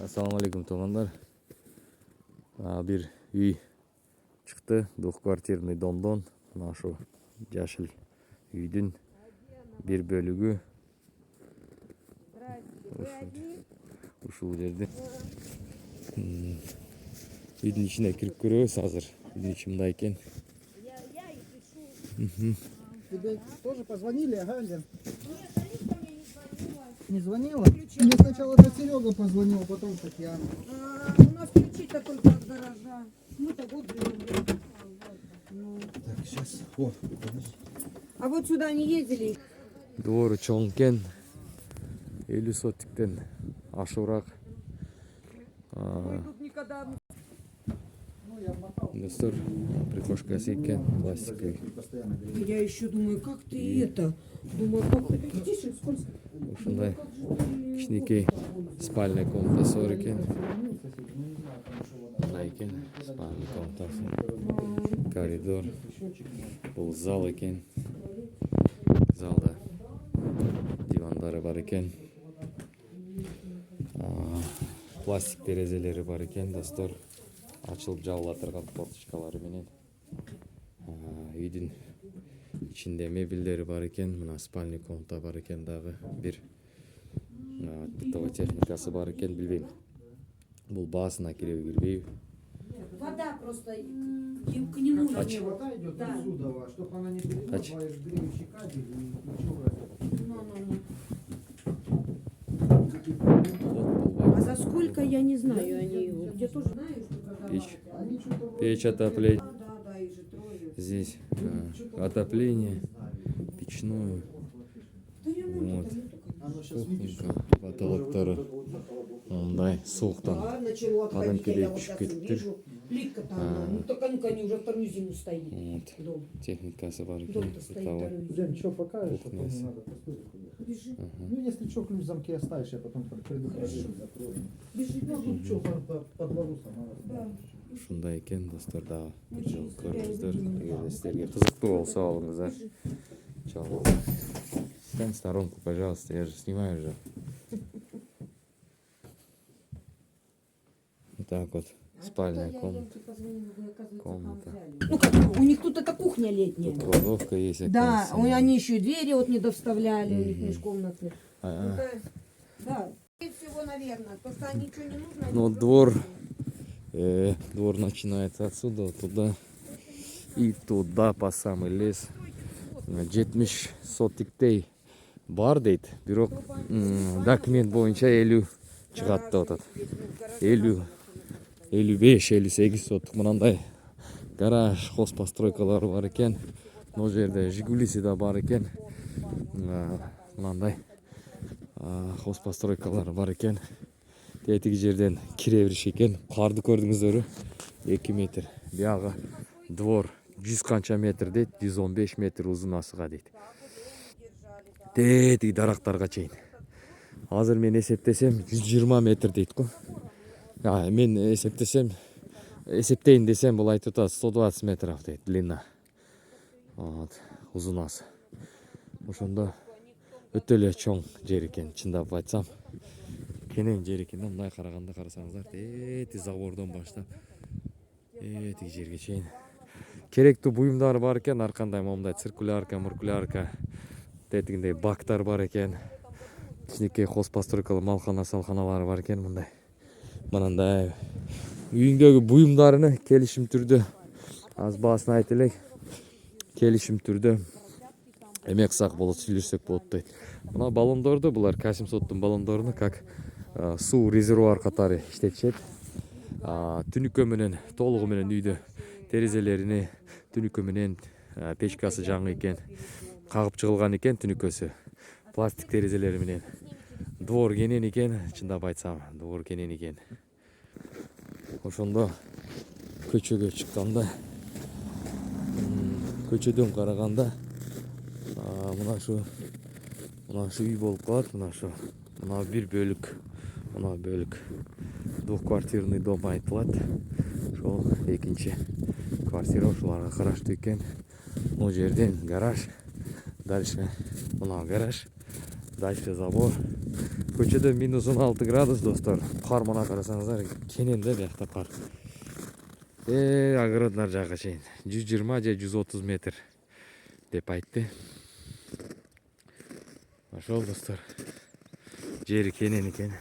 Assalamu alaikum туугандар. Бир үй чыкты, двухквартирный домдон. Мына ушу жашыл үйдүн бир бөлүгү. Ушул жерде үйдүн ичине кирип көрөбүз азыр. Үйдүн ичи мындай экен. Тебе тоже позвонили, ага, Лен? Не звонила? Мне сначала это Серега позвонил, потом Татьяна. У нас ключи-то только от гаража. Мы-то вот живем. Так, сейчас. О, подожди. А вот сюда не ездили? Доору чоң экен. 50 соттиктен ашуураак. Мы тут никогда... Достор, прикошкасы экен, пластиковый. Я еще думаю, как ты это? Думаю, как ты... Тише, скользко. Ушундай кичинекей спальный комнатасы бар экен. Мындай экен спальный комнатасы. Коридор. Бул зал экен. Залда дивандары бар экен. Пластик терезелери бар экен, достор. Ачылып жабыла турган форточкалары менен. Үйдүн ичинде мебелдери бар экен. Мына спальный комната бар экен дагы. Бир бытовой техникасы бар экен, билбейм. Бул баасына киреби кирбейби. Вода просто к нему же. Вода идет отсюда, чтобы она не перелила, греющий кабель и ключевая. А за сколько, я не знаю, они его. Я тоже знаю, что Печь. Печь отопление. Да, их же трое. Здесь отопление, печное. Вот. Кухонька, потолоктары. Мындай сууктан Начало адам отходить, я келип вот түшүп сейчас кетиптир. вижу. Плитка-то она. Ну так они уже вторую зиму стоит. Вот. Дом. Техникасы бар экен. Дом-то стоит Бытовой. вторую зиму. Лен, что покажешь, Ух, потом nice. не надо по столику ехать. Бежи, Ну, если что, ключ в замке оставишь, я потом приду, закрою. бежи, Ну, бежи. тут что, по двору сама. Да. Ушундай экен, достор, дагы бир жолу көрүңүздөр. Эгерде силерге кызыктуу болсо алыңыздар. Чалгы. Стань в сторонку, пожалуйста, я же снимаю же. Вот так вот. Спальная комната. Комната. Ну как, у них тут это кухня летняя. Тут кладовка есть. Да, оказывается. они еще и двери вот не довставляли, у них межкомнатные. А, Да. И всего, наверное, то что ничего не нужно. Ну, двор начинается отсюда, вот туда и туда по самый лес. 70 сотиктей бар дейт. Бирок документ боюнча 50 чыгат деп атат. 50, 55, 58 сотук мынандай гараж, хозпостройкалары бар экен. Могу жерде Жигулиси да бар экен. Мынандай хозпостройкалары бар экен. Тетиги жерден кире бериш экен. Карды көрдүңүздөрбү? 2 метр. Биягы двор 100 канча метр дейт, 115 метр узунасыга дейт. Тетиги дарактарга чейин. Азыр мен эсептесем 120 метр дейт го. Мен эсептейин десем бул айтып атат 120 метров дейт длина. Вот, узунасы. Ошондо өтө эле чоң жер экен, чындап айтсам. Кенен жер экен, мындай караганда карасаңыздар, эти забордон баштап этиги жерге чейин керектүү буюмдар бар экен, ар кандай момундай циркулярка, муркулярка, тетигиндей бактар бар экен. Кичинекей хозпостройкалар, малкана, салканалары бар экен мындай. Мынандай үйүңдөгү буюмдарыны келишим түрдө аз баасын айтып элек, келишим түрдө эме кылсак болот, сүйлөшсөк болот дейт. Мына баллондорду, булар Касимсоттун баллондоруну как суу резервуар катары иштетишет. Түнүккө менен толугу менен үйдө терезелерини түнүккө менен печкасы жаңы экен, кагып чыгылган экен түнүккөсү. Пластик терезелери менен. Двор кенен экен, чындап айтсам, двор кенен экен. Ошондо көчөгө чыкканда, көчөдөн караганда мына ушу үй болуп калат, мына бир бөлүк, мына бөлүк двухквартирный дом айтылат. Ошол экинчи квартира ушуларга караштуу экен. Могу жерден гараж, дальше мына гараж, дальше забор, Көчөдө минус 16 градус достор. Кар мына карасаңыздар, кенен да биякта кар. Огороднар жакка чейин 120 же 130 метр деп айтты. Ошол достор. Жери кенен экен.